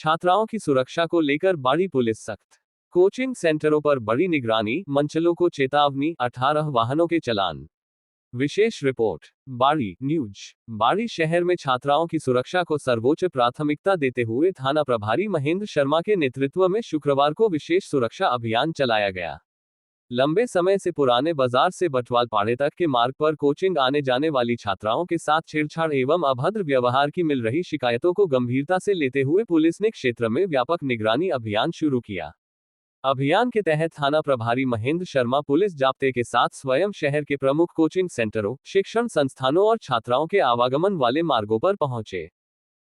छात्राओं की सुरक्षा को लेकर बाड़ी पुलिस सख्त। कोचिंग सेंटरों पर बड़ी निगरानी, मंचलों को चेतावनी, 18 वाहनों के चालान। विशेष रिपोर्ट। बाड़ी न्यूज। बाड़ी शहर में छात्राओं की सुरक्षा को सर्वोच्च प्राथमिकता देते हुए थाना प्रभारी महेंद्र शर्मा के नेतृत्व में शुक्रवार को विशेष सुरक्षा अभियान चलाया गया। लंबे समय से पुराने बाजार से बटवाल पाड़े तक के मार्ग पर कोचिंग आने जाने वाली छात्राओं के साथ छेड़छाड़ एवं अभद्र व्यवहार की मिल रही शिकायतों को गंभीरता से लेते हुए पुलिस ने क्षेत्र में व्यापक निगरानी अभियान शुरू किया। अभियान के तहत थाना प्रभारी महेंद्र शर्मा पुलिस जाब्ते के साथ स्वयं शहर के प्रमुख कोचिंग सेंटरों, शिक्षण संस्थानों और छात्राओं के आवागमन वाले मार्गों पर पहुंचे।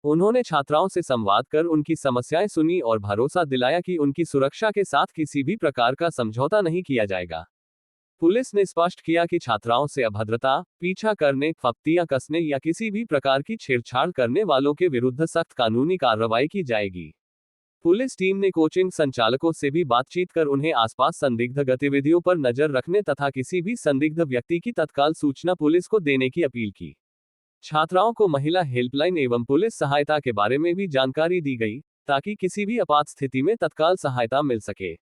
उन्होंने छात्राओं से संवाद कर उनकी समस्याएं सुनी और भरोसा दिलाया कि उनकी सुरक्षा के साथ किसी भी प्रकार का समझौता नहीं किया जाएगा। पुलिस ने स्पष्ट किया कि छात्राओं से अभद्रता, पीछा करने, फप्तियां कसने या किसी भी प्रकार की छेड़छाड़ करने वालों के विरुद्ध सख्त कानूनी कार्रवाई की जाएगी। पुलिस टीम ने कोचिंग संचालकों से भी बातचीत कर उन्हें आसपास संदिग्ध गतिविधियों पर नजर रखने तथा किसी भी संदिग्ध व्यक्ति की तत्काल सूचना पुलिस को देने की अपील की। छात्राओं को महिला हेल्पलाइन एवं पुलिस सहायता के बारे में भी जानकारी दी गई, ताकि किसी भी आपात स्थिति में तत्काल सहायता मिल सके।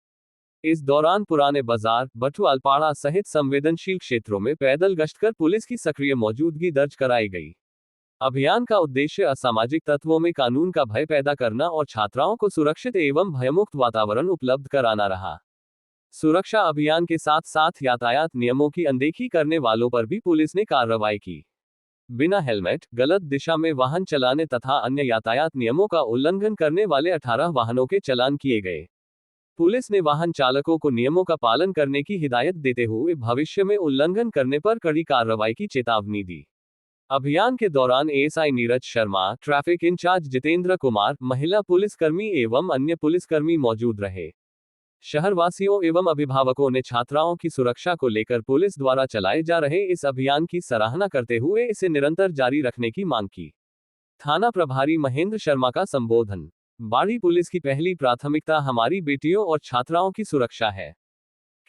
इस दौरान पुराने बाजार, बटवाल पाड़ा सहित संवेदनशील क्षेत्रों में पैदल गश्त कर पुलिस की सक्रिय मौजूदगी दर्ज कराई गई। अभियान का उद्देश्य असामाजिक तत्वों में कानून का भय पैदा करना और छात्राओं को सुरक्षित एवं भयमुक्त वातावरण उपलब्ध कराना रहा। सुरक्षा अभियान के साथ साथ यातायात नियमों की अनदेखी करने वालों पर भी पुलिस ने कार्रवाई की। बिना हेलमेट, गलत दिशा में वाहन चलाने तथा अन्य यातायात नियमों का उल्लंघन करने वाले 18 वाहनों के चालान किए गए। पुलिस ने वाहन चालकों को नियमों का पालन करने की हिदायत देते हुए भविष्य में उल्लंघन करने पर कड़ी कार्रवाई की चेतावनी दी। अभियान के दौरान ASI Neeraj Sharma, traffic incharge Jitendra Kumar, महिला पुलिसकर्मी एवं अन्य पुलिसकर्मी मौजूद रहे। शहरवासियों एवं अभिभावकों ने छात्राओं की सुरक्षा को लेकर पुलिस द्वारा चलाए जा रहे इस अभियान की सराहना करते हुए इसे निरंतर जारी रखने की मांग की। थाना प्रभारी महेंद्र शर्मा का संबोधन। बाड़ी पुलिस की पहली प्राथमिकता हमारी बेटियों और छात्राओं की सुरक्षा है।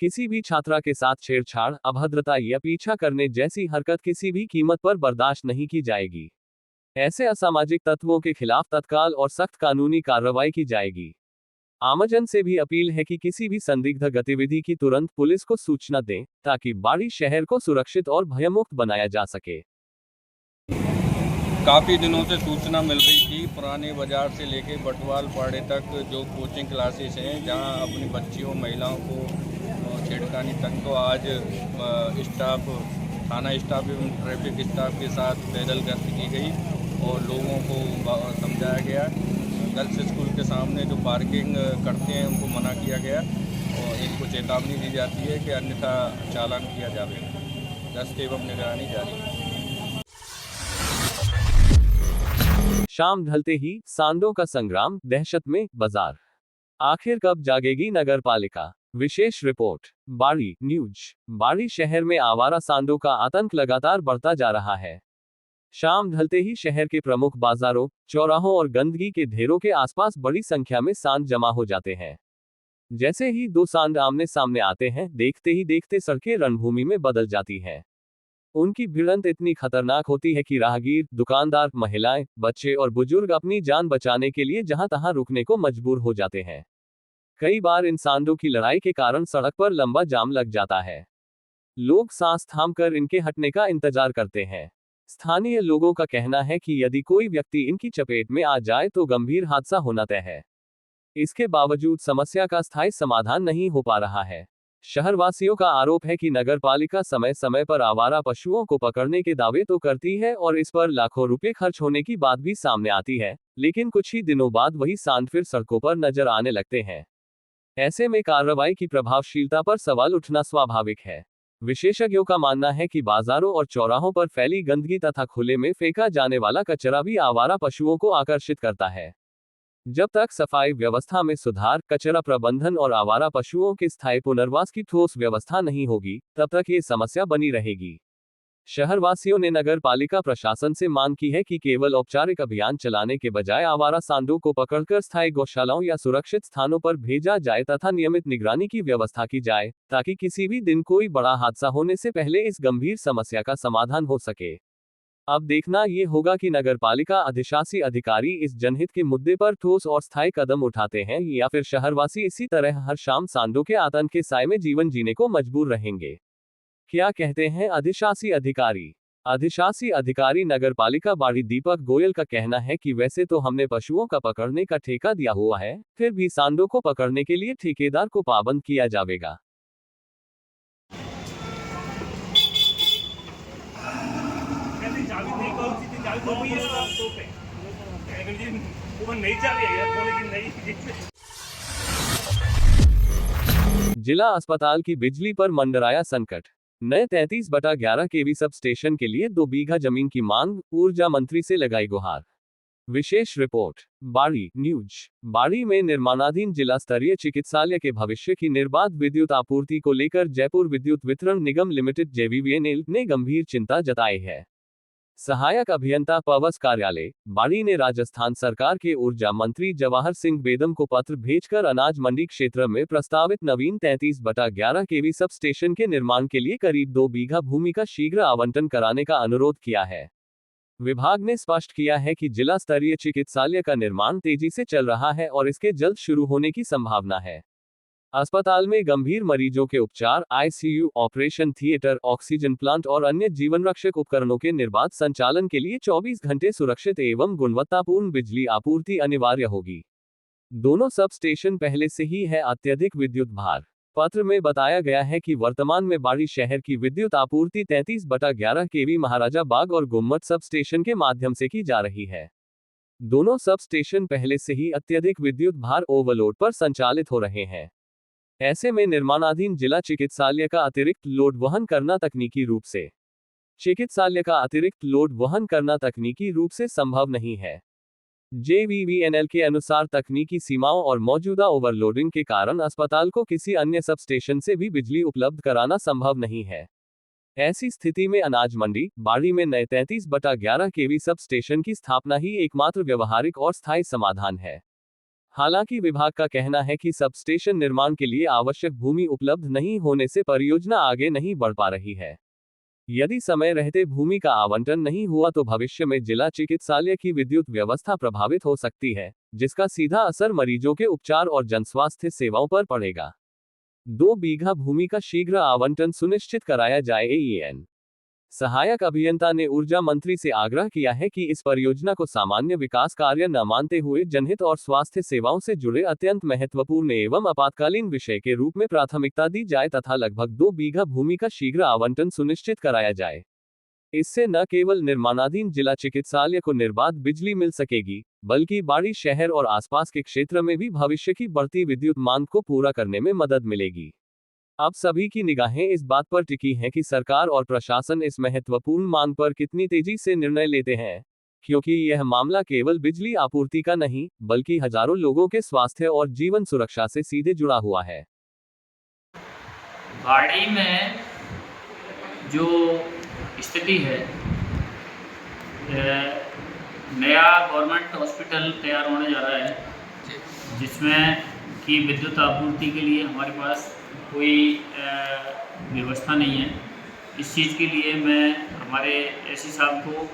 किसी भी छात्रा के साथ छेड़छाड़, अभद्रता या पीछा करने जैसी हरकत किसी भी कीमत पर बर्दाश्त नहीं की जाएगी। ऐसे असामाजिक तत्वों के खिलाफ तत्काल और सख्त कानूनी कार्रवाई की जाएगी। आमजन से भी अपील है कि किसी भी संदिग्ध गतिविधि की तुरंत पुलिस को सूचना दें, ताकि बाड़ी शहर को सुरक्षित और भयमुक्त बनाया जा सके। काफ़ी दिनों से सूचना मिल रही थी पुराने बाजार से लेकर बटवाल पाड़े तक जो कोचिंग क्लासेस हैं, जहां अपनी बच्चियों, महिलाओं को छेड़खानी तक, तो आज स्टाफ, थाना स्टाफ एवं ट्रैफिक स्टाफ के साथ पैदल गश्त की गई और लोगों को समझाया गया। गर्ल्स स्कूल के सामने जो पार्किंग करते हैं उनको मना किया गया और इनको चेतावनी दी जाती है कि अन्यथा चालान किया जाएगा। गश्त एवं निगरानी जारी है। शाम ढलते ही सांडों का संग्राम, दहशत में बाजार। आखिर कब जागेगी नगर पालिका? विशेष रिपोर्ट। बाड़ी न्यूज। बाड़ी शहर में आवारा सांडों का आतंक लगातार बढ़ता जा रहा है। शाम ढलते ही शहर के प्रमुख बाजारों, चौराहों और गंदगी के ढेरों के आसपास बड़ी संख्या में सांड जमा हो जाते हैं। जैसे ही दो सांड आमने सामने आते हैं, देखते ही देखते सड़कें रणभूमि में बदल जाती हैं। उनकी भिड़ंत इतनी खतरनाक होती है कि राहगीर, दुकानदार, महिलाएं, बच्चे और बुजुर्ग अपनी जान बचाने के लिए जहां तहां रुकने को मजबूर हो जाते हैं। कई बार इन सांडों की लड़ाई के कारण सड़क पर लंबा जाम लग जाता है। लोग सांस थामकर इनके हटने का इंतजार करते हैं। स्थानीय लोगों का कहना है कि यदि कोई व्यक्ति इनकी चपेट में आ जाए तो गंभीर हादसा होना तय है। इसके बावजूद समस्या का स्थायी समाधान नहीं हो पा रहा है। शहरवासियों का आरोप है कि नगर पालिका समय समय पर आवारा पशुओं को पकड़ने के दावे तो करती है और इस पर लाखों रुपए खर्च होने की बात भी सामने आती है, लेकिन कुछ ही दिनों बाद वही सांड फिर सड़कों पर नजर आने लगते हैं। ऐसे में कार्रवाई की प्रभावशीलता पर सवाल उठना स्वाभाविक है। विशेषज्ञों का मानना है कि बाजारों और चौराहों पर फैली गंदगी तथा खुले में फेंका जाने वाला कचरा भी आवारा पशुओं को आकर्षित करता है। जब तक सफाई व्यवस्था में सुधार, कचरा प्रबंधन और आवारा पशुओं के स्थायी पुनर्वास की ठोस व्यवस्था नहीं होगी, तब तक ये समस्या बनी रहेगी। शहरवासियों ने नगर पालिका प्रशासन से मांग की है कि केवल औपचारिक अभियान चलाने के बजाय आवारा सांडों को पकड़कर स्थायी गौशालाओं या सुरक्षित स्थानों पर भेजा जाए तथा नियमित निगरानी की व्यवस्था की जाए, ताकि किसी भी दिन कोई बड़ा हादसा होने से पहले इस गंभीर समस्या का समाधान हो सके। अब देखना ये होगा कि नगरपालिका अधिशासी अधिकारी इस जनहित के मुद्दे पर ठोस और स्थायी कदम उठाते हैं या फिर शहरवासी इसी तरह हर शाम सांडों के आतंक के साए में जीवन जीने को मजबूर रहेंगे। क्या कहते हैं अधिशासी अधिकारी? अधिशासी अधिकारी नगरपालिका बाड़ी दीपक गोयल का कहना है कि वैसे तो हमने पशुओं का पकड़ने का ठेका दिया हुआ है, फिर भी सांडों को पकड़ने के लिए ठेकेदार को पाबंद किया जाएगा। चाबी नहीं कौन सी थी चाबी तो भी है ना तो पे जी वो नहीं चाबी है यार फोन की नहीं। जिला अस्पताल की बिजली पर मंडराया संकट। नए 33/11 केवी सब स्टेशन के लिए 2 बीघा जमीन की मांग, ऊर्जा मंत्री से लगाई गुहार। विशेष रिपोर्ट बाड़ी न्यूज। बाड़ी में निर्माणाधीन जिला स्तरीय चिकित्सालय के भविष्य की निर्बाध विद्युत आपूर्ति को लेकर जयपुर विद्युत वितरण निगम लिमिटेड JVVNL ने गंभीर चिंता जताई है। सहायक अभियंता पवस कार्यालय बाड़ी ने राजस्थान सरकार के ऊर्जा मंत्री जवाहर सिंह बेदम को पत्र भेजकर अनाज मंडी क्षेत्र में प्रस्तावित नवीन 33/11 केवी सब स्टेशन के निर्माण के लिए करीब 2 बीघा भूमि का शीघ्र आवंटन कराने का अनुरोध किया है। विभाग ने स्पष्ट किया है कि जिला स्तरीय चिकित्सालय का निर्माण तेजी से चल रहा है और इसके जल्द शुरू होने की संभावना है। अस्पताल में गंभीर मरीजों के उपचार, ICU, operation theatre, oxygen plant और अन्य जीवन रक्षक उपकरणों के निर्बाध संचालन के लिए 24 घंटे सुरक्षित एवं गुणवत्तापूर्ण बिजली आपूर्ति अनिवार्य होगी। दोनों सब स्टेशन पहले से ही है अत्यधिक विद्युत भार। पत्र में बताया गया है कि वर्तमान में बाड़ी शहर की विद्युत आपूर्ति 33/11 केवी महाराजा बाग और गुम्मट सब स्टेशन के माध्यम से की जा रही है। दोनों सब स्टेशन पहले से ही अत्यधिक विद्युत भार ओवरलोड पर संचालित हो रहे हैं। ऐसे में निर्माणाधीन जिला चिकित्सालय का अतिरिक्त लोड वहन करना तकनीकी रूप से संभव नहीं है। JVVNL के अनुसार तकनीकी सीमाओं और मौजूदा ओवरलोडिंग के कारण अस्पताल को किसी अन्य सब स्टेशन से भी बिजली उपलब्ध कराना संभव नहीं है। ऐसी स्थिति में अनाज मंडी बाड़ी में नए 33/11 केवी सब स्टेशन की स्थापना ही एकमात्र व्यवहारिक और स्थायी समाधान है। हालांकि विभाग का कहना है कि सब स्टेशन निर्माण के लिए आवश्यक भूमि उपलब्ध नहीं होने से परियोजना आगे नहीं बढ़ पा रही है। यदि समय रहते भूमि का आवंटन नहीं हुआ तो भविष्य में जिला चिकित्सालय की विद्युत व्यवस्था प्रभावित हो सकती है, जिसका सीधा असर मरीजों के उपचार और जनस्वास्थ्य सेवाओं पर पड़ेगा। 2 बीघा भूमि का शीघ्र आवंटन सुनिश्चित कराया जाए। AEN सहायक अभियंता ने ऊर्जा मंत्री से आग्रह किया है कि इस परियोजना को सामान्य विकास कार्य न मानते हुए जनहित और स्वास्थ्य सेवाओं से जुड़े अत्यंत महत्वपूर्ण एवं आपातकालीन विषय के रूप में प्राथमिकता दी जाए तथा लगभग 2 बीघा भूमि का शीघ्र आवंटन सुनिश्चित कराया जाए। इससे न केवल निर्माणाधीन जिला चिकित्सालय को निर्बाध बिजली मिल सकेगी, बल्कि बाड़ी शहर और आसपास के क्षेत्र में भी भविष्य की बढ़ती विद्युत मांग को पूरा करने में मदद मिलेगी। अब सभी की निगाहें इस बात पर टिकी हैं कि सरकार और प्रशासन इस महत्वपूर्ण मांग पर कितनी तेजी से निर्णय लेते हैं, क्योंकि यह मामला केवल बिजली आपूर्ति का नहीं, बल्कि हजारों लोगों के स्वास्थ्य और जीवन सुरक्षा से सीधे जुड़ा हुआ है। बाड़ी में जो स्थिति है, नया गवर्नमेंट हॉस्पिटल तैयार होने जा रहा है, जिसमें कि विद्युत आपूर्ति के लिए हमारे पास कोई व्यवस्था नहीं है। इस चीज़ के लिए मैं हमारे एससी साहब को,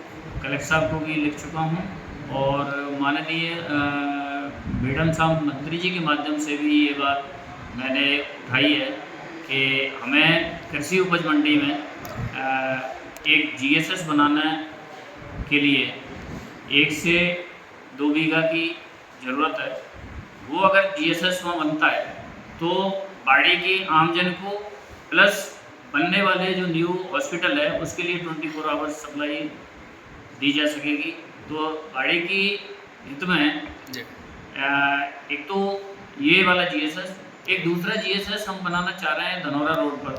कलेक्टर साहब को भी लिख चुका हूँ और माननीय मैडम साहब मंत्री जी के माध्यम से भी ये बात मैंने उठाई है कि हमें कृषि उपज मंडी में एक GSS बनाने के लिए 1 से 2 बीघा की ज़रूरत है। वो अगर GSS वहाँ बनता है तो बाड़ी की आमजन को प्लस बनने वाले जो न्यू हॉस्पिटल है उसके लिए 24 आवर्स सप्लाई दी जा सकेगी। तो बाड़ी की हित में एक तो ये वाला GSS, एक दूसरा GSS हम बनाना चाह रहे हैं धनौरा रोड पर,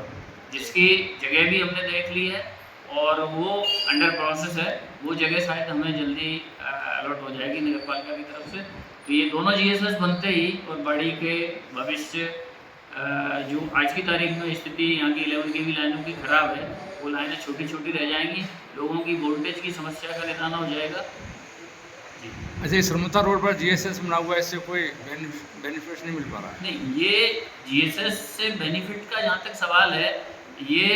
जिसकी जगह भी हमने देख ली है और वो अंडर प्रोसेस है। वो जगह शायद हमें जल्दी अलॉट हो जाएगी नगर पालिका की तरफ से। तो ये दोनों GSS बनते ही और बाड़ी के भविष्य जो आज की तारीख में स्थिति यहाँ की 11 केवी लाइनों की ख़राब है, वो लाइनें छोटी छोटी रह जाएंगी, लोगों की वोल्टेज की समस्या का निदान हो जाएगा। अच्छा, श्रमता रोड पर GSS बना हुआ है, इससे कोई बेनिफिट नहीं मिल पा रहा है? नहीं, ये GSS से बेनिफिट का जहाँ तक सवाल है, ये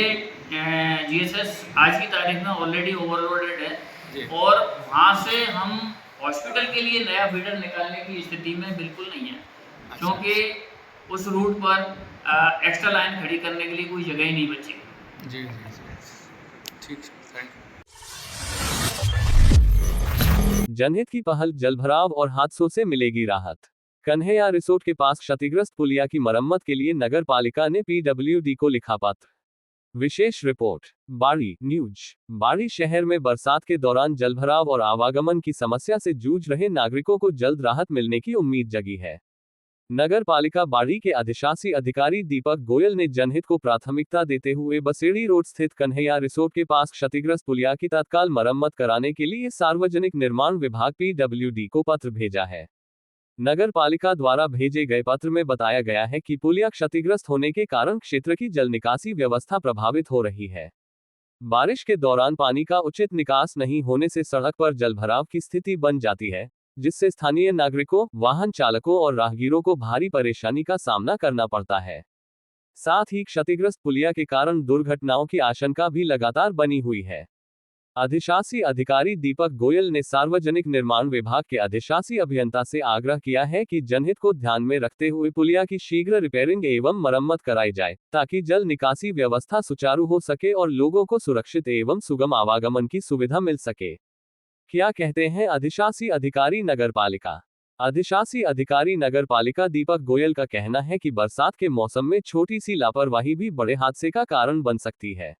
GSS आज की तारीख में ऑलरेडी ओवरलोडेड है। जी। और वहाँ से हम हॉस्पिटल के लिए नया फीडर निकालने की स्थिति में बिल्कुल नहीं है, क्योंकि उस रूट पर एक्स्ट्रा लाइन खड़ी करने के लिए कोई जगह ही नहीं बची। जी, ठीक, थैंक यू। जनहित की पहल, जलभराव और हादसों से मिलेगी राहत। कन्हैया रिसोर्ट के पास क्षतिग्रस्त पुलिया की मरम्मत के लिए नगर पालिका ने पीडब्ल्यूडी को लिखा पत्र। विशेष रिपोर्ट, बाड़ी न्यूज। बाड़ी शहर में बरसात के दौरान जलभराव और आवागमन की समस्या से जूझ रहे नागरिकों को जल्द राहत मिलने की उम्मीद जगी है। नगर पालिका बाड़ी के अधिशासी अधिकारी दीपक गोयल ने जनहित को प्राथमिकता देते हुए बसेड़ी रोड स्थित कन्हैया रिसोर्ट के पास क्षतिग्रस्त पुलिया की तत्काल मरम्मत कराने के लिए सार्वजनिक निर्माण विभाग पीडब्ल्यूडी को पत्र भेजा है। नगर पालिका द्वारा भेजे गए पत्र में बताया गया है कि पुलिया क्षतिग्रस्त होने के कारण क्षेत्र की जल निकासी व्यवस्था प्रभावित हो रही है। बारिश के दौरान पानी का उचित निकास नहीं होने से सड़क पर जलभराव की स्थिति बन जाती है, जिससे स्थानीय नागरिकों, वाहन चालकों और राहगीरों को भारी परेशानी का सामना करना पड़ता है। साथ ही क्षतिग्रस्त पुलिया के कारण दुर्घटनाओं की आशंका भी लगातार बनी हुई है। अधिशासी अधिकारी दीपक गोयल ने सार्वजनिक निर्माण विभाग के अधिशासी अभियंता से आग्रह किया है कि जनहित को ध्यान में रखते हुए पुलिया की शीघ्र रिपेयरिंग एवं मरम्मत कराई जाए, ताकि जल निकासी व्यवस्था सुचारू हो सके और लोगों को सुरक्षित एवं सुगम आवागमन की सुविधा मिल सके। क्या कहते हैं अधिशासी अधिकारी नगर पालिका? अधिशासी अधिकारी नगर पालिका दीपक गोयल का कहना है कि बरसात के मौसम में छोटी सी लापरवाही भी बड़े हादसे का कारण बन सकती है।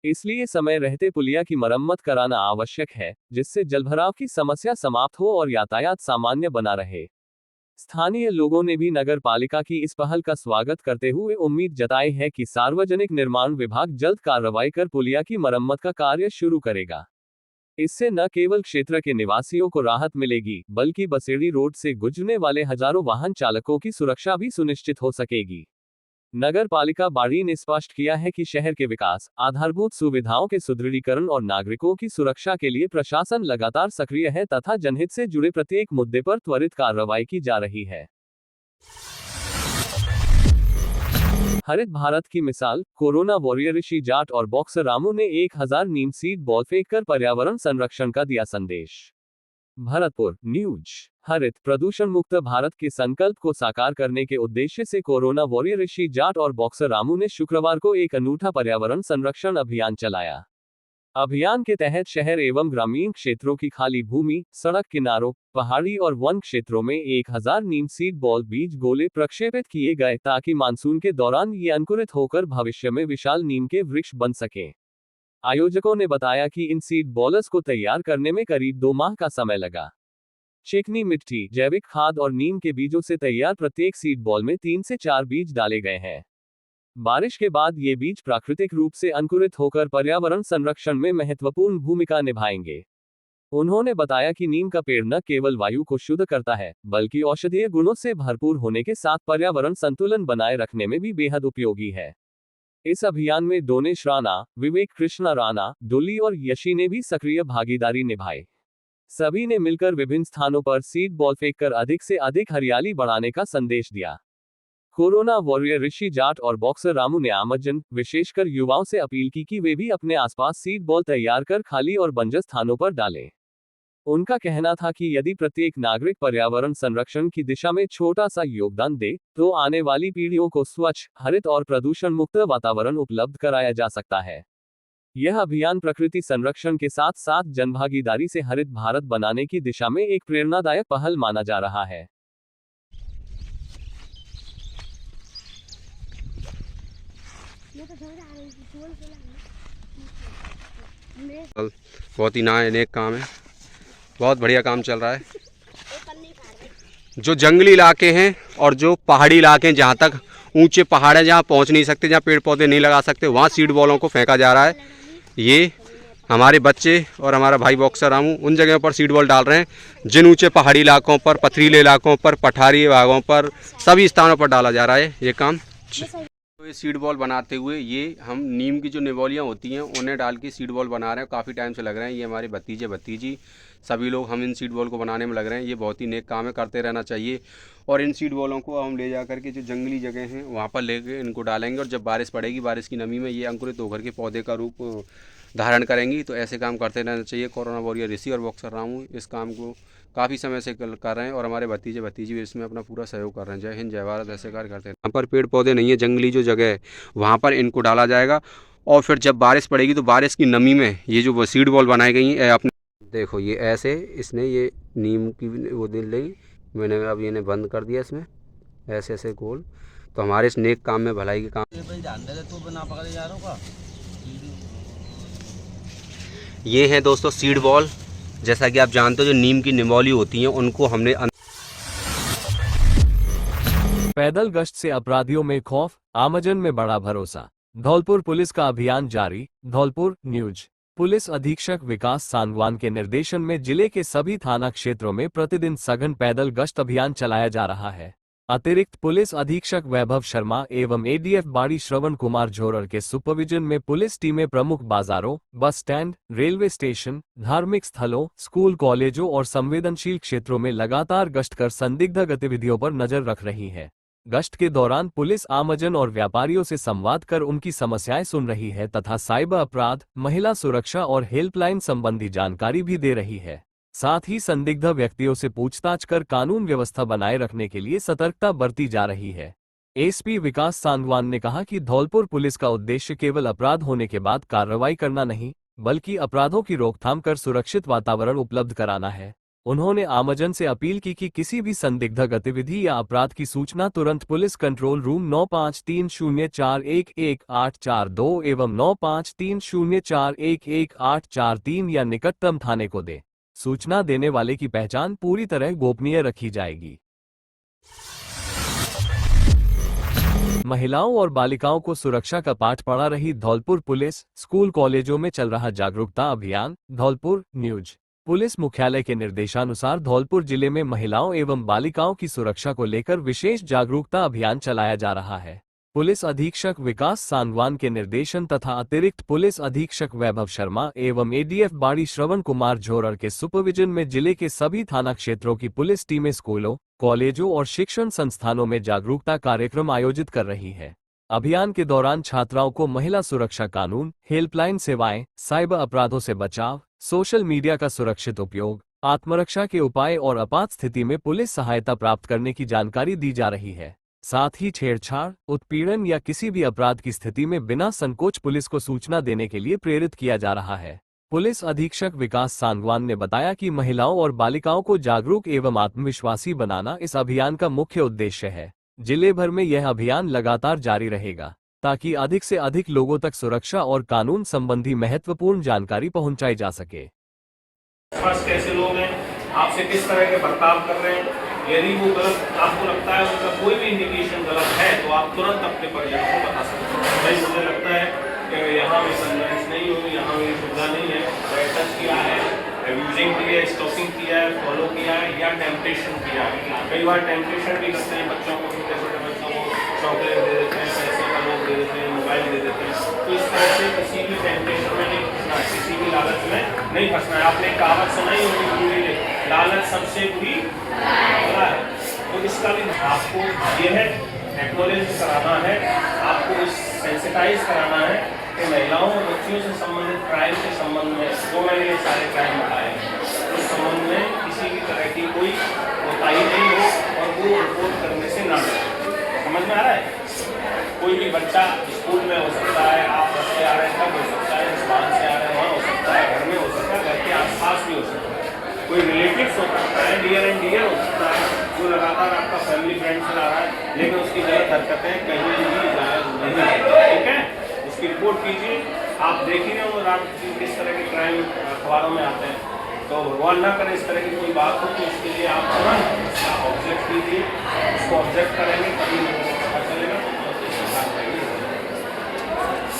इसलिए समय रहते पुलिया की मरम्मत कराना आवश्यक है, जिससे जलभराव की समस्या समाप्त हो और यातायात सामान्य बना रहे। स्थानीय लोगों ने भी नगर पालिका की इस पहल का स्वागत करते हुए उम्मीद जताई है कि सार्वजनिक निर्माण विभाग जल्द कार्रवाई कर पुलिया की मरम्मत का कार्य शुरू करेगा। इससे न केवल क्षेत्र के निवासियों को राहत मिलेगी, बल्कि बसेड़ी रोड से गुजरने वाले हजारों वाहन चालकों की सुरक्षा भी सुनिश्चित हो सकेगी। नगर पालिका बाड़ी ने स्पष्ट किया है कि शहर के विकास, आधारभूत सुविधाओं के सुदृढ़ीकरण और नागरिकों की सुरक्षा के लिए प्रशासन लगातार सक्रिय है तथा जनहित से जुड़े प्रत्येक मुद्दे पर त्वरित कार्रवाई की जा रही है। हरित भारत की मिसाल, कोरोना वॉरियर ऋषि जाट और बॉक्सर रामू ने 1000 नीम सीड बॉल फेंककर पर्यावरण संरक्षण का दिया संदेश। भरतपुर न्यूज। हरित प्रदूषण मुक्त भारत के संकल्प को साकार करने के उद्देश्य से कोरोना वॉरियर ऋषि जाट और बॉक्सर रामू ने शुक्रवार को एक अनूठा पर्यावरण संरक्षण अभियान चलाया। अभियान के तहत शहर एवं ग्रामीण क्षेत्रों की खाली भूमि, सड़क किनारों, पहाड़ी और वन क्षेत्रों में 1000 नीम सीड बॉल बीज गोले प्रक्षेपित किए गए, ताकि मानसून के दौरान ये अंकुरित होकर भविष्य में विशाल नीम के वृक्ष बन सकें। आयोजकों ने बताया कि इन सीड बॉलर्स को तैयार करने में करीब 2 माह का समय लगा। चिकनी मिट्टी, जैविक खाद और नीम के बीजों से तैयार प्रत्येक सीड बॉल में 3 से 4 बीज डाले गए हैं। बारिश के बाद ये बीज प्राकृतिक रूप से अंकुरित होकर पर्यावरण संरक्षण में महत्वपूर्ण भूमिका निभाएंगे। उन्होंने बताया कि नीम का पेड़ न केवल वायु को शुद्ध करता है, बल्कि औषधीय गुणों से भरपूर होने के साथ पर्यावरण संतुलन बनाए रखने में भी बेहद उपयोगी है। इस अभियान में डोनेश राणा, विवेक कृष्णा राणा, डोली और यशी ने भी सक्रिय भागीदारी निभाई। सभी ने मिलकर विभिन्न स्थानों पर सीड बॉल फेंककर अधिक से अधिक हरियाली बढ़ाने का संदेश दिया। कोरोना वॉरियर ऋषि जाट और बॉक्सर रामू ने आमजन, विशेषकर युवाओं से अपील की कि वे भी अपने आसपास सीड बॉल तैयार कर खाली और बंजर स्थानों पर डालें। उनका कहना था कि यदि प्रत्येक नागरिक पर्यावरण संरक्षण की दिशा में छोटा सा योगदान दे, तो आने वाली पीढ़ियों को स्वच्छ, हरित और प्रदूषण मुक्त वातावरण उपलब्ध कराया जा सकता है। यह अभियान प्रकृति संरक्षण के साथ साथ जनभागीदारी से हरित भारत बनाने की दिशा में एक प्रेरणादायक पहल माना जा रहा है। बहुत ही नेक काम है, बहुत बढ़िया काम चल रहा है। जो जंगली इलाके हैं और जो पहाड़ी इलाके हैं, जहाँ तक ऊंचे पहाड़ हैं, जहाँ पहुँच नहीं सकते, जहाँ पेड़ पौधे नहीं लगा सकते, वहाँ सीड बॉलों को फेंका जा रहा है। ये हमारे बच्चे और हमारा भाई बॉक्सर रामू उन जगहों पर सीड बॉल डाल रहे हैं जिन ऊंचे पहाड़ी इलाकों पर, पथरीले इलाकों पर, पठारी भागों पर, सभी स्थानों पर डाला जा रहा है ये काम। तो ये सीड बॉल बनाते हुए ये हम नीम की जो निवोलियाँ होती हैं उन्हें डाल के सीड बॉल बना रहे हैं। काफ़ी टाइम से लग रहे हैं, ये हमारे भतीजे भतीजी सभी लोग हम इन सीड बॉल को बनाने में लग रहे हैं। ये बहुत ही नेक काम है, करते रहना चाहिए। और इन सीड बॉलों को हम ले जा करके जो जंगली जगह हैं वहाँ पर लेके इनको डालेंगे और जब बारिश पड़ेगी, बारिश की नमी में ये अंकुरित होकर के पौधे का रूप धारण करेंगी। तो ऐसे काम करते रहना चाहिए। कोरोना वॉरियर ऋषि और बॉक्सर रामू इस काम को काफ़ी समय से कर रहे हैं और हमारे भतीजे भतीजी भी इसमें अपना पूरा सहयोग कर रहे हैं। जय हिंद, जय भारत। ऐसे कार्य करते हैं। यहाँ पर पेड़ पौधे नहीं है, जंगली जो जगह है वहाँ पर इनको डाला जाएगा और फिर जब बारिश पड़ेगी तो बारिश की नमी में ये जो सीड बॉल बनाई गई हैं आपने देखो, ये ऐसे इसने ये नीम की वो दिल ली, मैंने अब इन्हें बंद कर दिया इसमें ऐसे ऐसे गोल। तो हमारे इस नेक काम में, भलाई के काम ये हैं दोस्तों सीड बॉल। जैसा कि आप जानते हो जो नीम की निमौली होती हैं उनको हमने पैदल गश्त से अपराधियों में खौफ, आमजन में बड़ा भरोसा। धौलपुर पुलिस का अभियान जारी। धौलपुर न्यूज। पुलिस अधीक्षक विकास सांगवान के निर्देशन में जिले के सभी थाना क्षेत्रों में प्रतिदिन सघन पैदल गश्त अभियान चलाया जा रहा है। अतिरिक्त पुलिस अधीक्षक वैभव शर्मा एवं एडीएफ बाड़ी श्रवण कुमार झोरर के सुपरविजन में पुलिस टीमें प्रमुख बाजारों, बस स्टैंड, रेलवे स्टेशन, धार्मिक स्थलों, स्कूल कॉलेजों और संवेदनशील क्षेत्रों में लगातार गश्त कर संदिग्ध गतिविधियों पर नजर रख रही है। गश्त के दौरान पुलिस आमजन और व्यापारियों से संवाद कर उनकी समस्याएं सुन रही है तथा साइबर अपराध, महिला सुरक्षा और हेल्पलाइन संबंधी जानकारी भी दे रही है। साथ ही संदिग्ध व्यक्तियों से पूछताछ कर कानून व्यवस्था बनाए रखने के लिए सतर्कता बरती जा रही है। एसपी विकास सांगवान ने कहा कि धौलपुर पुलिस का उद्देश्य केवल अपराध होने के बाद कार्रवाई करना नहीं, बल्कि अपराधों की रोकथाम कर सुरक्षित वातावरण उपलब्ध कराना है। उन्होंने आमजन से अपील की कि किसी भी संदिग्ध गतिविधि या अपराध की सूचना तुरंत पुलिस कंट्रोल रूम 9530411842 एवं 9530411843 या निकटतम थाने को दे। सूचना देने वाले की पहचान पूरी तरह गोपनीय रखी जाएगी। महिलाओं और बालिकाओं को सुरक्षा का पाठ पढ़ा रही धौलपुर पुलिस। स्कूल कॉलेजों में चल रहा जागरूकता अभियान। धौलपुर न्यूज। पुलिस मुख्यालय के निर्देशानुसार धौलपुर जिले में महिलाओं एवं बालिकाओं की सुरक्षा को लेकर विशेष जागरूकता अभियान चलाया जा रहा है। पुलिस अधीक्षक विकास सांगवान के निर्देशन तथा अतिरिक्त पुलिस अधीक्षक वैभव शर्मा एवं एडीएफ बाड़ी श्रवण कुमार झोरर के सुपरविजन में जिले के सभी थाना क्षेत्रों की पुलिस टीमें स्कूलों, कॉलेजों और शिक्षण संस्थानों में जागरूकता कार्यक्रम आयोजित कर रही है। अभियान के दौरान छात्राओं को महिला सुरक्षा कानून, हेल्पलाइन सेवाएं, साइबर अपराधों से बचाव, सोशल मीडिया का सुरक्षित उपयोग, आत्मरक्षा के उपाय और आपात स्थिति में पुलिस सहायता प्राप्त करने की जानकारी दी जा रही है। साथ ही छेड़छाड़, उत्पीड़न या किसी भी अपराध की स्थिति में बिना संकोच पुलिस को सूचना देने के लिए प्रेरित किया जा रहा है। पुलिस अधीक्षक विकास सांगवान ने बताया कि महिलाओं और बालिकाओं को जागरूक एवं आत्मविश्वासी बनाना इस अभियान का मुख्य उद्देश्य है। जिले भर में यह अभियान लगातार जारी रहेगा ताकि अधिक से अधिक लोगों तक सुरक्षा और कानून संबंधी महत्वपूर्ण जानकारी पहुंचाई जा सके। कैसे लोग हैं, आपसे किस तरह के बर्ताव कर रहे हैं, यदि वो गलत आपको लगता है, उनका कोई भी इंडिकेशन गलत है तो आप तुरंत अपने परिजनों को बता सकते हैं। भाई मुझे लगता है कि यहाँ में कन्वेंस नहीं होगी, यहाँ में सुविधा नहीं है, टच किया है, यूजिंग किया है, स्टॉकिंग किया है, फॉलो किया है या टेम्पटेशन किया है। कई बार टेम्पटेशन भी करते हैं बच्चों को, छोटे छोटे बच्चों को चॉकलेट दे देते हैं, पैसे का लोग दे देते हैं, मोबाइल दे देते हैं। तो इस तरह से किसी भी टेम्पटेशन में नहीं फंसना है, किसी भी लालच में नहीं फंसना है। आपने कहावत सुनाई होगी पूरी, लालच सबसे बुरी है। तो इसका भी आपको ये है एक्नॉलेज कराना है, आपको सेंसिटाइज कराना है कि महिलाओं और बच्चियों से संबंधित क्राइम के संबंध में जो मैंने ये सारे क्राइम बताए हैं उस संबंध में किसी भी तरह की कोई कोताही नहीं हो और वो रिपोर्ट करने से ना डरे। समझ में आ रहा है? कोई भी बच्चा स्कूल में हो सकता है, आप बस से आ रहे हैं तब हो सकता है, दुकान से आ रहे हैं वहाँ हो सकता है, घर में हो सकता है, घर के आसपास भी हो सकता है, कोई रिलेटिव्स हो सकता है, डियर एंड डियर हो सकता है, जो लगातार आपका फैमिली फ्रेंड से आ रहा है लेकिन उसकी गलत हरकतें कहीं भी जायज़ नहीं है। ठीक है, उसकी रिपोर्ट कीजिए। आप देख ही रहे हो रात किस तरह के क्राइम अखबारों में आते हैं, तो भगवान ना करें इस तरह की कोई बात हो तो इसके लिए आप तुरंत इसका ऑब्जेक्ट कीजिए। उसको ऑब्जेक्ट करेंगे तभी पता चलेगा।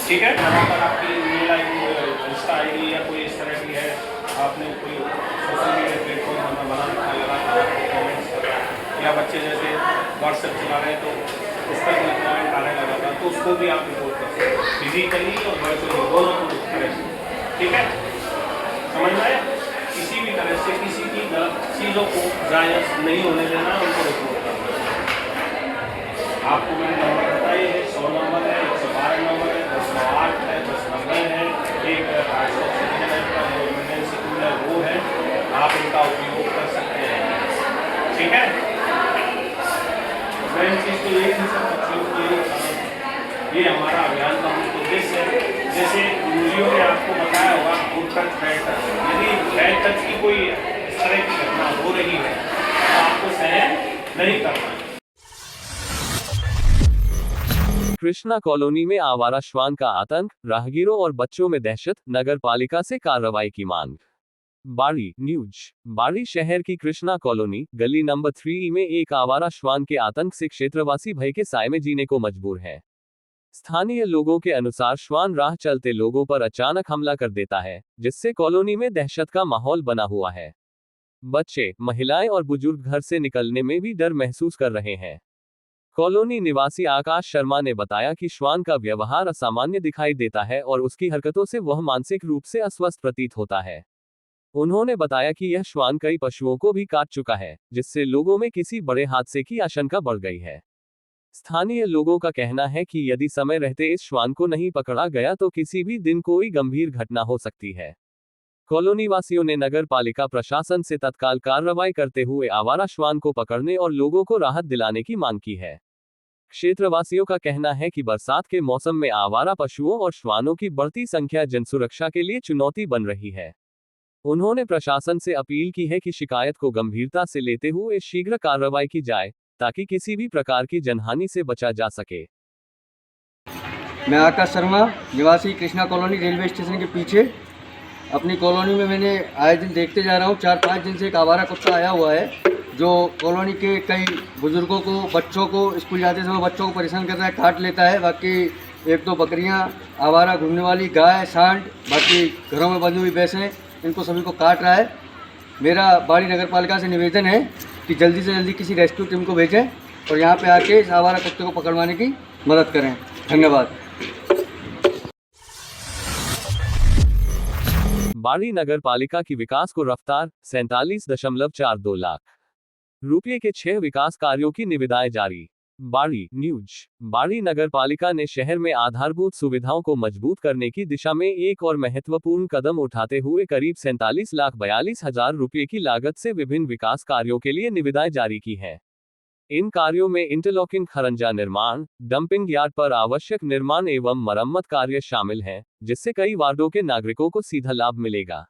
ठीक है, यहाँ पर आपकी ईमेल आई, इंस्टा आई या कोई इस तरह की है, आपने कोई सोशल मीडिया प्लेटफॉर्म बना रखा है, कमेंट्स कर रहा है, या बच्चे जैसे व्हाट्सएप चला रहे हैं तो उस पर कोई कमेंट आने लगा था तो उसको भी आप रिपोर्ट कर सकते हैं, फिजिकली और वर्चुअली दोनों को तरह से। ठीक है, समझ में आया? किसी भी तरह से किसी की गलत चीज़ों को जायज़ नहीं होने देना, उनको रिपोर्ट करना। आपको मैंने नंबर बताइए, 100 नंबर है, 112 नंबर है, 108 है, 10 नंबर है, एक जैसे गुरुजियों ने आपको बताया होगा गुड टच बैड टच, यदि बैड टच की कोई इस तरह की घटना हो रही है तो आपको सहन नहीं करना है। कृष्णा कॉलोनी में आवारा श्वान का आतंक, राहगीरों और बच्चों में दहशत, नगर पालिका से कार्रवाई की मांग। बाड़ी न्यूज। बाड़ी शहर की कृष्णा कॉलोनी गली नंबर 3 में एक आवारा श्वान के आतंक से क्षेत्रवासी भय के साए में जीने को मजबूर है। स्थानीय लोगों के अनुसार श्वान राह चलते लोगों पर अचानक हमला कर देता है, जिससे कॉलोनी में दहशत का माहौल बना हुआ है। बच्चे, महिलाएं और बुजुर्ग घर से निकलने में भी डर महसूस कर रहे हैं। कॉलोनी निवासी आकाश शर्मा ने बताया कि श्वान का व्यवहार असामान्य दिखाई देता है और उसकी हरकतों से वह मानसिक रूप से अस्वस्थ प्रतीत होता है। उन्होंने बताया कि यह श्वान कई पशुओं को भी काट चुका है, जिससे लोगों में किसी बड़े हादसे की आशंका बढ़ गई है। स्थानीय लोगों का कहना है कि यदि समय रहते इस श्वान को नहीं पकड़ा गया तो किसी भी दिन कोई गंभीर घटना हो सकती है। कॉलोनी वासियों ने नगर पालिका प्रशासन से तत्काल कार्रवाई करते हुए आवारा श्वान को पकड़ने और लोगों को राहत दिलाने की मांग की है। क्षेत्रवासियों का कहना है कि बरसात के मौसम में आवारा पशुओं और श्वानों की बढ़ती संख्या जनसुरक्षा के लिए चुनौती बन रही है। उन्होंने प्रशासन से अपील की है कि शिकायत को गंभीरता से लेते हुए शीघ्र कार्रवाई की जाए, ताकि किसी भी प्रकार की जनहानि से बचा जा सके। मैं आकाश शर्मा, निवासी कृष्णा कॉलोनी रेलवे स्टेशन के पीछे अपनी कॉलोनी में मैंने आए दिन देखते जा रहा हूँ। 4-5 दिन से एक आवारा कुत्ता आया हुआ है, जो कॉलोनी के कई बुजुर्गों को, बच्चों को, स्कूल जाते समय बच्चों को परेशान करता है, काट लेता है। बाकी 1-2 बकरियां, आवारा घूमने वाली गाय, सांड, बाकी घरों में बंधी हुई भैंसें, इनको सभी को काट रहा है। मेरा बाड़ी नगर पालिका से निवेदन है कि जल्दी से जल्दी किसी रेस्क्यू टीम को भेजें और यहाँ पे आके इस आवारा कुत्ते को पकड़वाने की मदद करें। धन्यवाद। बाड़ी नगर पालिका की विकास को रफ्तार 47.42 लाख रुपये के 6 विकास कार्यों की निविदाएं जारी। बाड़ी न्यूज। बाड़ी नगर पालिका ने शहर में आधारभूत सुविधाओं को मजबूत करने की दिशा में एक और महत्वपूर्ण कदम उठाते हुए करीब 47,42,000 रुपये की लागत से विभिन्न विकास कार्यों के लिए निविदाएं जारी की हैं। इन कार्यों में इंटरलॉकिंग खरंजा निर्माण, डंपिंग यार्ड पर आवश्यक निर्माण एवं मरम्मत कार्य शामिल हैं, जिससे कई वार्डों के नागरिकों को सीधा लाभ मिलेगा।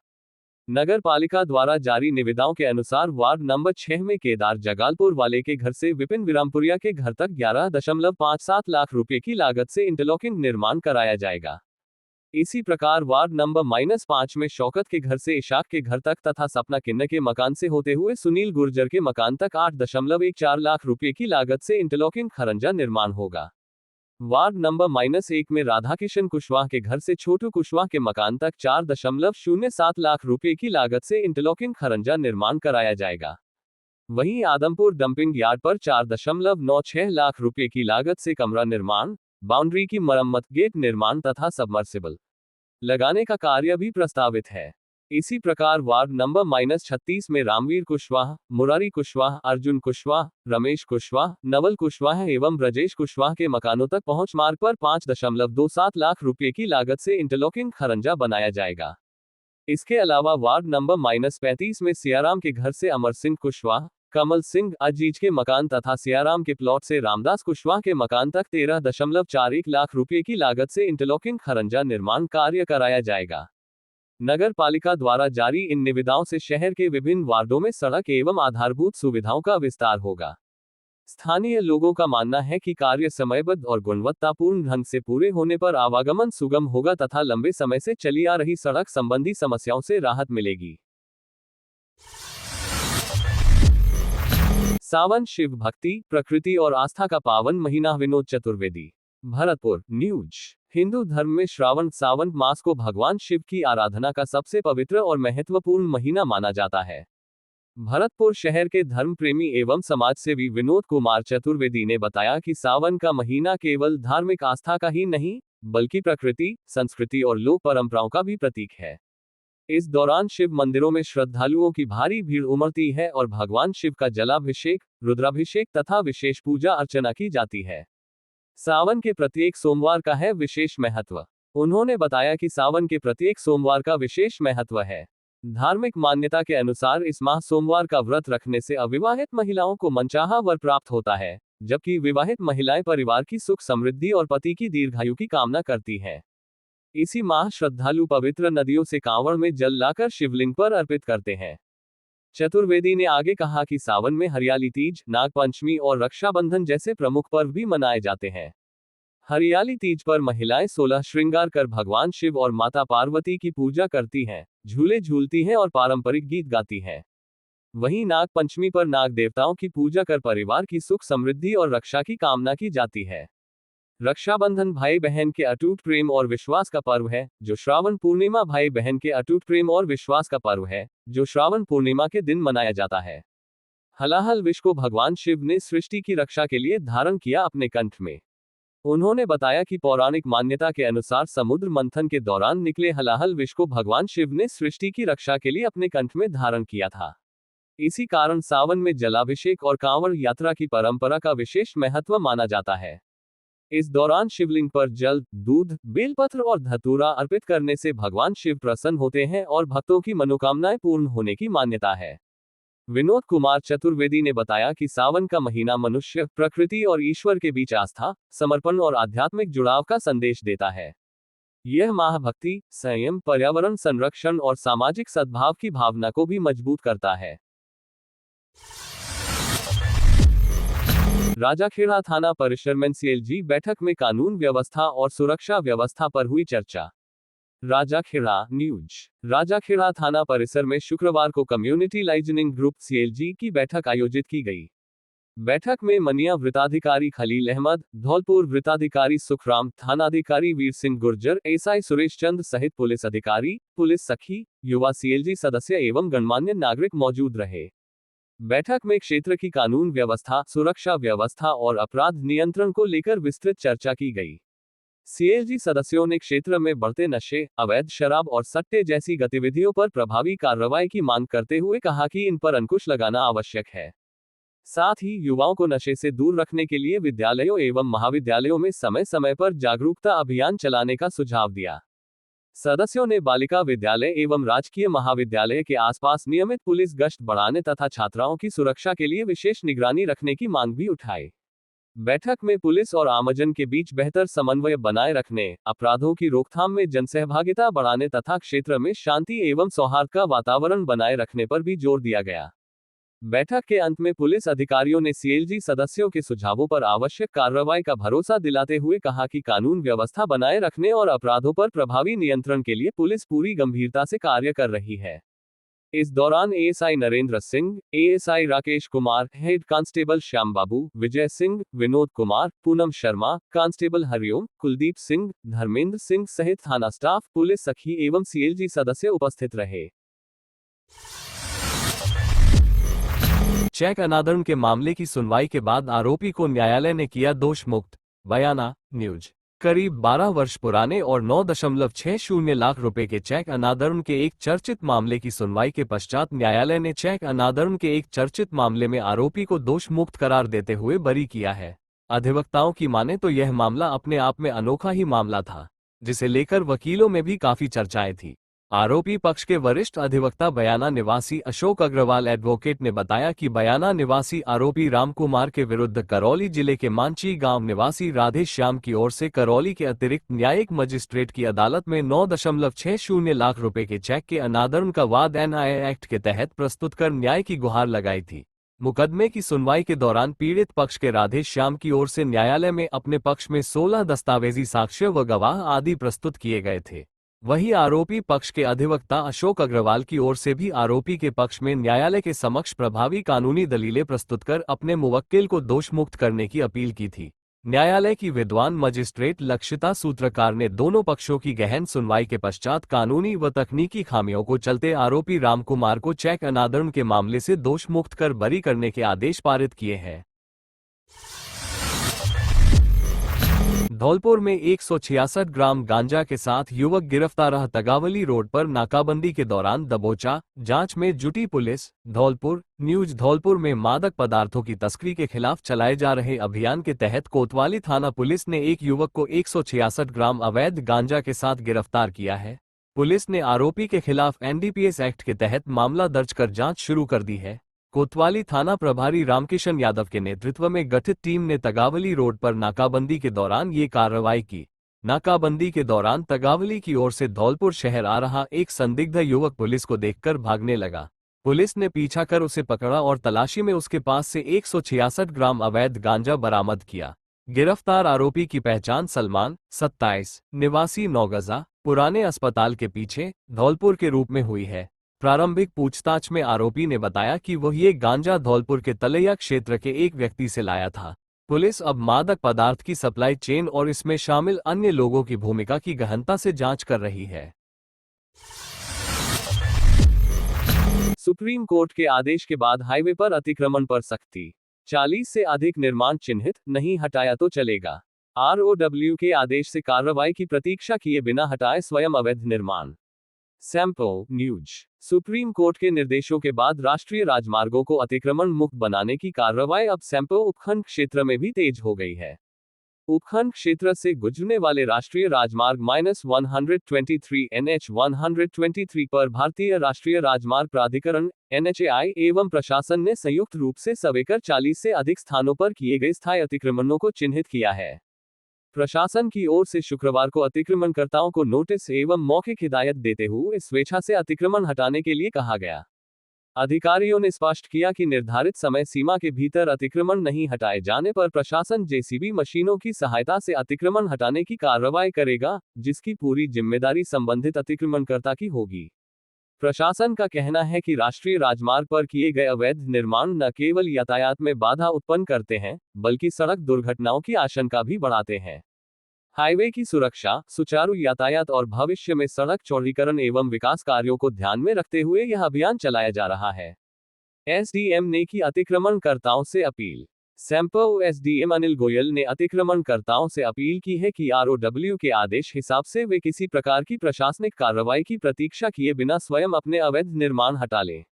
नगर पालिका द्वारा जारी निविदाओं के अनुसार वार्ड नंबर 6 में केदार जगालपुर वाले के घर से विपिन विरामपुरिया के घर तक 11.57 लाख रुपए की लागत से इंटरलॉकिंग निर्माण कराया जाएगा। इसी प्रकार वार्ड नंबर -5 में शौकत के घर से इशाक के घर तक तथा सपना किन्नर के मकान से होते हुए सुनील गुर्जर के मकान तक 8.14 लाख रुपए की लागत से इंटरलॉकिंग खरंजा निर्माण होगा। वार्ड नंबर -1 में राधाकिशन कुशवाहा के घर से छोटू कुशवाहा के मकान तक 4.07 लाख रुपए की लागत से इंटरलॉकिंग खरंजा निर्माण कराया जाएगा। वहीं आदमपुर डंपिंग यार्ड पर 4.96 लाख रुपए की लागत से कमरा निर्माण, बाउंड्री की मरम्मत, गेट निर्माण तथा सबमर्सिबल लगाने का कार्य भी प्रस्तावित है। इसी प्रकार वार्ड नंबर -36 में रामवीर कुशवाहा, मुरारी कुशवाहा, अर्जुन कुशवाहा, रमेश कुशवाहा, नवल कुशवाहा एवं ब्रजेश कुशवाहा के मकानों तक पहुंच मार्ग पर 5.27 लाख रुपए की लागत से इंटरलॉकिंग खरंजा बनाया जाएगा। इसके अलावा वार्ड नंबर -35 में सियाराम के घर से अमर सिंह कुशवाहा, कमल सिंह अजीज के मकान तथा सियाराम के प्लॉट से रामदास कुशवाहा के मकान तक 13.41 लाख रुपए की लागत से इंटरलॉकिंग खरंजा निर्माण कार्य कराया जाएगा। नगर पालिका द्वारा जारी इन निविदाओं से शहर के विभिन्न वार्डों में सड़क एवं आधारभूत सुविधाओं का विस्तार होगा। स्थानीय लोगों का मानना है कि कार्य समयबद्ध और गुणवत्तापूर्ण ढंग से पूरे होने पर आवागमन सुगम होगा तथा लंबे समय से चली आ रही सड़क संबंधी समस्याओं से राहत मिलेगी। सावन शिव भक्ति, प्रकृति और आस्था का पावन महीना। विनोद चतुर्वेदी, भरतपुर न्यूज। हिंदू धर्म में श्रावण सावन मास को भगवान शिव की आराधना का सबसे पवित्र और महत्वपूर्ण महीना माना जाता है। भरतपुर शहर के धर्म प्रेमी एवं समाजसेवी विनोद कुमार चतुर्वेदी ने बताया कि सावन का महीना केवल धार्मिक आस्था का ही नहीं, बल्कि प्रकृति, संस्कृति और लोक परंपराओं का भी प्रतीक है। इस दौरान शिव मंदिरों में श्रद्धालुओं की भारी भीड़ उमड़ती है और भगवान शिव का जलाभिषेक, रुद्राभिषेक तथा विशेष पूजा अर्चना की जाती है। सावन के प्रत्येक सोमवार का है विशेष महत्व। उन्होंने बताया कि सावन के प्रत्येक सोमवार का विशेष महत्व है। धार्मिक मान्यता के अनुसार इस माह सोमवार का व्रत रखने से अविवाहित महिलाओं को मनचाहा वर प्राप्त होता है, जबकि विवाहित महिलाएं परिवार की सुख समृद्धि और पति की दीर्घायु की कामना करती हैं। इसी माह श्रद्धालु पवित्र नदियों से कांवड़ में जल लाकर शिवलिंग पर अर्पित करते हैं। चतुर्वेदी ने आगे कहा कि सावन में हरियाली तीज, नागपंचमी और रक्षाबंधन जैसे प्रमुख पर्व भी मनाए जाते हैं। हरियाली तीज पर महिलाएं 16 श्रृंगार कर भगवान शिव और माता पार्वती की पूजा करती हैं, झूले झूलती हैं और पारंपरिक गीत गाती हैं। वहीं नाग पंचमी पर नाग देवताओं की पूजा कर परिवार की सुख समृद्धि और रक्षा की कामना की जाती है। रक्षाबंधन भाई बहन के अटूट प्रेम और विश्वास का पर्व है, जो श्रावण पूर्णिमा भाई बहन के अटूट प्रेम और विश्वास का पर्व है, जो श्रावण पूर्णिमा के दिन मनाया जाता है। हलाहल विष को भगवान शिव ने सृष्टि की रक्षा के लिए धारण किया अपने कंठ में। उन्होंने बताया कि पौराणिक मान्यता के अनुसार समुद्र मंथन के दौरान निकले हलाहल विष को भगवान शिव ने सृष्टि की रक्षा के लिए अपने कंठ में धारण किया था। इसी कारण सावन में जलाभिषेक और कांवड़ यात्रा की परंपरा का विशेष महत्व माना जाता है। इस दौरान शिवलिंग पर जल, दूध, बेलपत्र और धतूरा अर्पित करने से भगवान शिव प्रसन्न होते हैं और भक्तों की मनोकामनाएं पूर्ण होने की मान्यता है। विनोद कुमार चतुर्वेदी ने बताया कि सावन का महीना मनुष्य, प्रकृति और ईश्वर के बीच आस्था, समर्पण और आध्यात्मिक जुड़ाव का संदेश देता है। यह माह भक्ति, संयम, पर्यावरण संरक्षण और सामाजिक सद्भाव की भावना को भी मजबूत करता है। राजाखेड़ा थाना परिसर में सीएलजी बैठक में कानून व्यवस्था और सुरक्षा व्यवस्था पर हुई चर्चा। राजाखेड़ा न्यूज। राजाखेड़ा थाना परिसर में शुक्रवार को कम्युनिटी लाइजनिंग ग्रुप सीएलजी की बैठक आयोजित की गई। बैठक में मनिया वृत्ताधिकारी खलील अहमद, धौलपुर वृत्ताधिकारी सुखराम, थानाधिकारी वीर सिंह गुर्जर, एसआई सुरेश चंद सहित पुलिस अधिकारी, पुलिस सखी, युवा सीएलजी सदस्य एवं गणमान्य नागरिक मौजूद रहे। बैठक में क्षेत्र की कानून व्यवस्था, सुरक्षा व्यवस्था और अपराध नियंत्रण को लेकर विस्तृत चर्चा की गई। सीएलजी सदस्यों ने क्षेत्र में बढ़ते नशे, अवैध शराब और सट्टे जैसी गतिविधियों पर प्रभावी कार्रवाई की मांग करते हुए कहा कि इन पर अंकुश लगाना आवश्यक है। साथ ही युवाओं को नशे से दूर रखने के लिए विद्यालयों एवं महाविद्यालयों में समय समय पर जागरूकता अभियान चलाने का सुझाव दिया। सदस्यों ने बालिका विद्यालय एवं राजकीय महाविद्यालय के आसपास नियमित पुलिस गश्त बढ़ाने तथा छात्राओं की सुरक्षा के लिए विशेष निगरानी रखने की मांग भी उठाई। बैठक में पुलिस और आमजन के बीच बेहतर समन्वय बनाए रखने, अपराधों की रोकथाम में जनसहभागिता बढ़ाने तथा क्षेत्र में शांति एवं सौहार्द का वातावरण बनाए रखने पर भी जोर दिया गया। बैठक के अंत में पुलिस अधिकारियों ने सीएलजी सदस्यों के सुझावों पर आवश्यक कार्रवाई का भरोसा दिलाते हुए कहा कि कानून व्यवस्था बनाए रखने और अपराधों पर प्रभावी नियंत्रण के लिए पुलिस पूरी गंभीरता से कार्य कर रही है। इस दौरान ASI Narendra Singh, ASI Rakesh Kumar, head constable Shyam Babu, Vijay Singh, Vinod Kumar, Poonam Sharma, constable Hariom, Kuldeep Singh, Dharmendra Singh सहित थाना स्टाफ, पुलिस सखी एवं सीएलजी सदस्य उपस्थित रहे। चेक अनादरण के मामले की सुनवाई के बाद आरोपी को न्यायालय ने किया दोष मुक्त। बयाना न्यूज। करीब 12 वर्ष पुराने और 9.60 लाख रुपए के चेक अनादरण के एक चर्चित मामले की सुनवाई के पश्चात न्यायालय ने चेक अनादरण के एक चर्चित मामले में आरोपी को दोष मुक्त करार देते हुए बरी किया है। अधिवक्ताओं की माने तो यह मामला अपने आप में अनोखा ही मामला था, जिसे लेकर वकीलों में भी काफी चर्चाएं थी। आरोपी पक्ष के वरिष्ठ अधिवक्ता बयाना निवासी अशोक अग्रवाल एडवोकेट ने बताया कि बयाना निवासी आरोपी रामकुमार के विरुद्ध करौली जिले के मांची गांव निवासी राधे श्याम की ओर से करौली के अतिरिक्त न्यायिक मजिस्ट्रेट की अदालत में 9.60 लाख रुपए के चेक के अनादरण का वाद एनआईए एक्ट के तहत प्रस्तुत कर न्याय की गुहार लगाई थी। मुकदमे की सुनवाई के दौरान पीड़ित पक्ष के राधे श्याम की ओर से न्यायालय में अपने पक्ष में 16 दस्तावेजी साक्ष्य व गवाह आदि प्रस्तुत किए गए थे। वहीं आरोपी पक्ष के अधिवक्ता अशोक अग्रवाल की ओर से भी आरोपी के पक्ष में न्यायालय के समक्ष प्रभावी कानूनी दलीलें प्रस्तुत कर अपने मुवक्किल को दोष मुक्त करने की अपील की थी। न्यायालय की विद्वान मजिस्ट्रेट लक्षिता सूत्रकार ने दोनों पक्षों की गहन सुनवाई के पश्चात कानूनी व तकनीकी खामियों को चलते आरोपी रामकुमार को चेक अनादरण के मामले से दोष मुक्त कर बरी करने के आदेश पारित किए हैं। धौलपुर में 166 ग्राम गांजा के साथ युवक गिरफ्तार। तगावली रोड पर नाकाबंदी के दौरान दबोचा, जांच में जुटी पुलिस। धौलपुर न्यूज। धौलपुर में मादक पदार्थों की तस्करी के खिलाफ चलाए जा रहे अभियान के तहत कोतवाली थाना पुलिस ने एक युवक को 166 ग्राम अवैध गांजा के साथ गिरफ्तार किया है। पुलिस ने आरोपी के खिलाफ एनडीपीएस एक्ट के तहत मामला दर्ज कर जांच शुरू कर दी है। कोतवाली थाना प्रभारी रामकिशन यादव के नेतृत्व में गठित टीम ने तगावली रोड पर नाकाबंदी के दौरान ये कार्रवाई की। नाकाबंदी के दौरान तगावली की ओर से धौलपुर शहर आ रहा एक संदिग्ध युवक पुलिस को देखकर भागने लगा। पुलिस ने पीछा कर उसे पकड़ा और तलाशी में उसके पास से 166 ग्राम अवैध गांजा बरामद किया। गिरफ्तार आरोपी की पहचान सलमान 27 निवासी नौगजा पुराने अस्पताल के पीछे धौलपुर के रूप में हुई है। प्रारंभिक पूछताछ में आरोपी ने बताया कि वह ये गांजा धौलपुर के तलैया क्षेत्र के एक व्यक्ति से लाया था। पुलिस अब मादक पदार्थ की सप्लाई चेन और इसमें शामिल अन्य लोगों की भूमिका की गहनता से जांच कर रही है। सुप्रीम कोर्ट के आदेश के बाद हाईवे पर अतिक्रमण पर सख्ती। 40 से अधिक निर्माण चिन्हित नहीं हटाया तो चलेगा। आरओडब्ल्यू के आदेश से कार्रवाई की प्रतीक्षा किए बिना हटाए स्वयं अवैध निर्माण। Sample news. सुप्रीम कोर्ट के निर्देशों के बाद राष्ट्रीय राजमार्गों को अतिक्रमण मुक्त बनाने की कार्रवाई अब सैंपल उपखंड क्षेत्र में भी तेज हो गई है। उपखंड क्षेत्र से गुजरने वाले राष्ट्रीय राजमार्ग -123 NH 123 पर भारतीय राष्ट्रीय राजमार्ग प्राधिकरण NHAI एवं प्रशासन ने संयुक्त रूप से सवेकर 40 से अधिक स्थानों पर किए गए स्थायी अतिक्रमणों को चिन्हित किया है। प्रशासन की ओर से शुक्रवार को अतिक्रमणकर्ताओं को नोटिस एवं मौखिक हिदायत देते हुए स्वेच्छा से अतिक्रमण हटाने के लिए कहा गया। अधिकारियों ने स्पष्ट किया कि निर्धारित समय सीमा के भीतर अतिक्रमण नहीं हटाए जाने पर प्रशासन जेसीबी मशीनों की सहायता से अतिक्रमण हटाने की कार्रवाई करेगा, जिसकी पूरी जिम्मेदारी संबंधित अतिक्रमणकर्ता की होगी। प्रशासन का कहना है कि राष्ट्रीय राजमार्ग पर किए गए अवैध निर्माण न केवल यातायात में बाधा उत्पन्न करते हैं, बल्कि सड़क दुर्घटनाओं की आशंका भी बढ़ाते हैं। हाईवे की सुरक्षा, सुचारू यातायात और भविष्य में सड़क चौड़ीकरण एवं विकास कार्यों को ध्यान में रखते हुए यह अभियान चलाया जा रहा है। एसडीएम ने की अतिक्रमणकर्ताओं से appeal. Sample SDM Anil Goyal ने अतिक्रमणकर्ताओं से अपील की है कि आरओडब्ल्यू के आदेश हिसाब से वे किसी प्रकार की प्रशासनिक कार्रवाई की प्रतीक्षा किए बिना स्वयं अपने अवैध निर्माण हटा लें।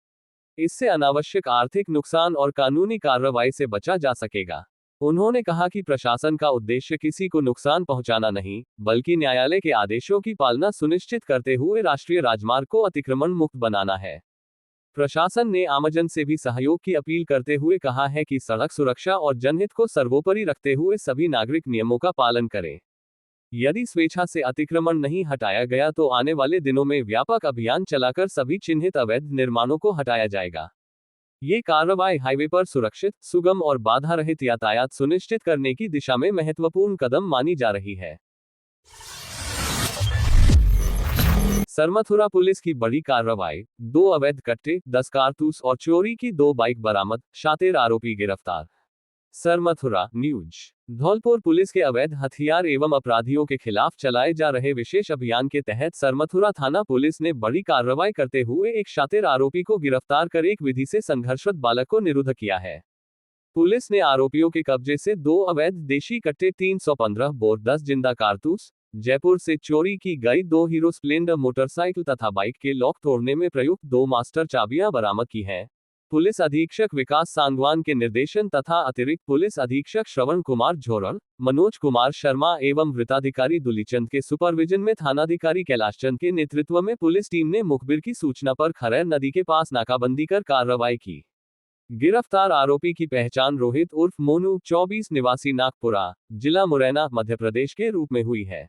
इससे अनावश्यक आर्थिक नुकसान और कानूनी कार्रवाई से बचा जा सकेगा। उन्होंने कहा कि प्रशासन का उद्देश्य किसी को नुकसान पहुंचाना नहीं, बल्कि न्यायालय के आदेशों की पालना सुनिश्चित करते हुए राष्ट्रीय राजमार्ग को अतिक्रमण मुक्त बनाना है। प्रशासन ने आमजन से भी सहयोग की अपील करते हुए कहा है कि सड़क सुरक्षा और जनहित को सर्वोपरि रखते हुए सभी नागरिक नियमों का पालन करें। यदि स्वेच्छा से अतिक्रमण नहीं हटाया गया तो आने वाले दिनों में व्यापक अभियान चलाकर सभी चिन्हित अवैध निर्माणों को हटाया जाएगा। ये कार्रवाई हाईवे पर सुरक्षित, सुगम और बाधा रहित यातायात सुनिश्चित करने की दिशा में महत्वपूर्ण कदम मानी जा रही है। सरमथुरा पुलिस की बड़ी कार्रवाई, 2 अवैध कट्टे, 10 कारतूस और चोरी की 2 बाइक बरामद, शातिर आरोपी गिरफ्तार। सरमथुरा न्यूज। धौलपुर पुलिस के अवैध हथियार एवं अपराधियों के खिलाफ चलाए जा रहे विशेष अभियान के तहत सरमथुरा थाना पुलिस ने बड़ी कार्रवाई करते हुए एक शातिर आरोपी को गिरफ्तार कर एक विधि से संघर्षरत बालक को निरुद्ध किया है। पुलिस ने आरोपियों के कब्जे से 2 अवैध देशी कट्टे, 315 बोर, 10 जिंदा कारतूस, जयपुर से चोरी की गई 2 हीरो स्प्लेंडर मोटरसाइकिल तथा बाइक के लॉक तोड़ने में प्रयुक्त 2 मास्टर चाबियां बरामद की हैं। पुलिस अधीक्षक विकास सांगवान के निर्देशन तथा अतिरिक्त पुलिस अधीक्षक श्रवण कुमार झोरड़, मनोज कुमार शर्मा एवं वृत्ताधिकारी दुलीचंद के सुपरविजन में थानाधिकारी कैलाश चंद के नेतृत्व में पुलिस टीम ने मुखबिर की सूचना पर खरैर नदी के पास नाकाबंदी कर कार्रवाई की। गिरफ्तार आरोपी की पहचान रोहित उर्फ मोनू 24 निवासी नागपुरा, जिला मुरैना, मध्य प्रदेश के रूप में हुई है।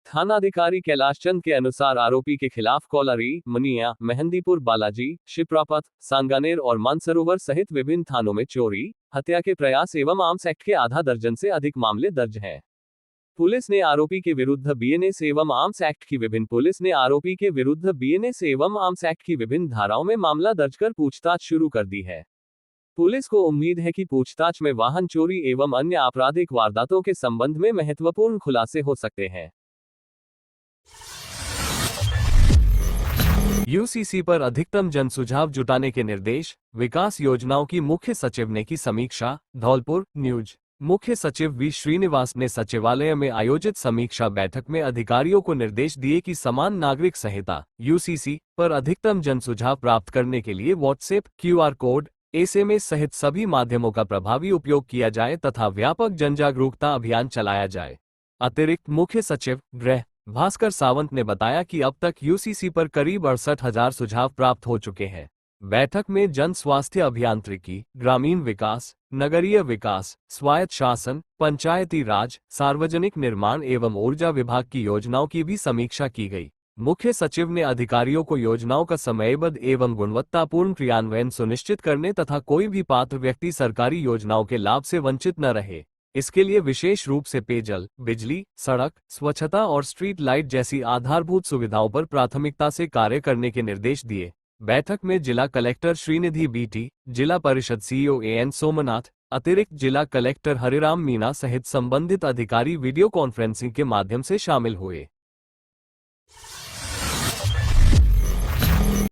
थानाधिकारी कैलाश चंद के अनुसार आरोपी के खिलाफ कौलारी, मनिया, मेहंदीपुर बालाजी, शिप्रापत, सांगानेर और मानसरोवर सहित विभिन्न थानों में चोरी, हत्या के प्रयास एवं आर्म्स एक्ट के आधा दर्जन से अधिक मामले दर्ज हैं। पुलिस ने आरोपी के विरुद्ध बीएनएस एवं आर्म्स एक्ट की विभिन्न धाराओं में मामला दर्ज कर पूछताछ शुरू कर दी है। पुलिस को उम्मीद है कि पूछताछ में वाहन चोरी एवं अन्य आपराधिक वारदातों के संबंध में महत्वपूर्ण खुलासे हो सकते हैं। यूसीसी पर अधिकतम जन सुझाव जुटाने के निर्देश, विकास योजनाओं की मुख्य सचिव ने की समीक्षा। धौलपुर न्यूज। मुख्य सचिव वी श्रीनिवास ने सचिवालय में आयोजित समीक्षा बैठक में अधिकारियों को निर्देश दिए कि समान नागरिक संहिता यूसीसी पर अधिकतम जन सुझाव प्राप्त करने के लिए व्हाट्सएप, QR कोड, SMS सहित सभी माध्यमों का प्रभावी उपयोग किया जाए तथा व्यापक जनजागरूकता अभियान चलाया जाए। अतिरिक्त मुख्य सचिव गृह भास्कर सावंत ने बताया कि अब तक यूसीसी पर करीब 68,000 सुझाव प्राप्त हो चुके हैं। बैठक में जन स्वास्थ्य अभियांत्रिकी, ग्रामीण विकास, नगरीय विकास, स्वायत्त शासन, पंचायती राज, सार्वजनिक निर्माण एवं ऊर्जा विभाग की योजनाओं की भी समीक्षा की गई। मुख्य सचिव ने अधिकारियों को योजनाओं का समयबद्ध एवं गुणवत्तापूर्ण क्रियान्वयन सुनिश्चित करने तथा कोई भी पात्र व्यक्ति सरकारी योजनाओं के लाभ से वंचित न रहे, इसके लिए विशेष रूप से पेयजल, बिजली, सड़क, स्वच्छता और स्ट्रीट लाइट जैसी आधारभूत सुविधाओं पर प्राथमिकता से कार्य करने के निर्देश दिए। बैठक में जिला कलेक्टर श्रीनिधि बीटी, जिला परिषद सीईओ एएन सोमनाथ, अतिरिक्त जिला कलेक्टर हरिराम मीणा सहित संबंधित अधिकारी वीडियो कॉन्फ्रेंसिंग के माध्यम से शामिल हुए।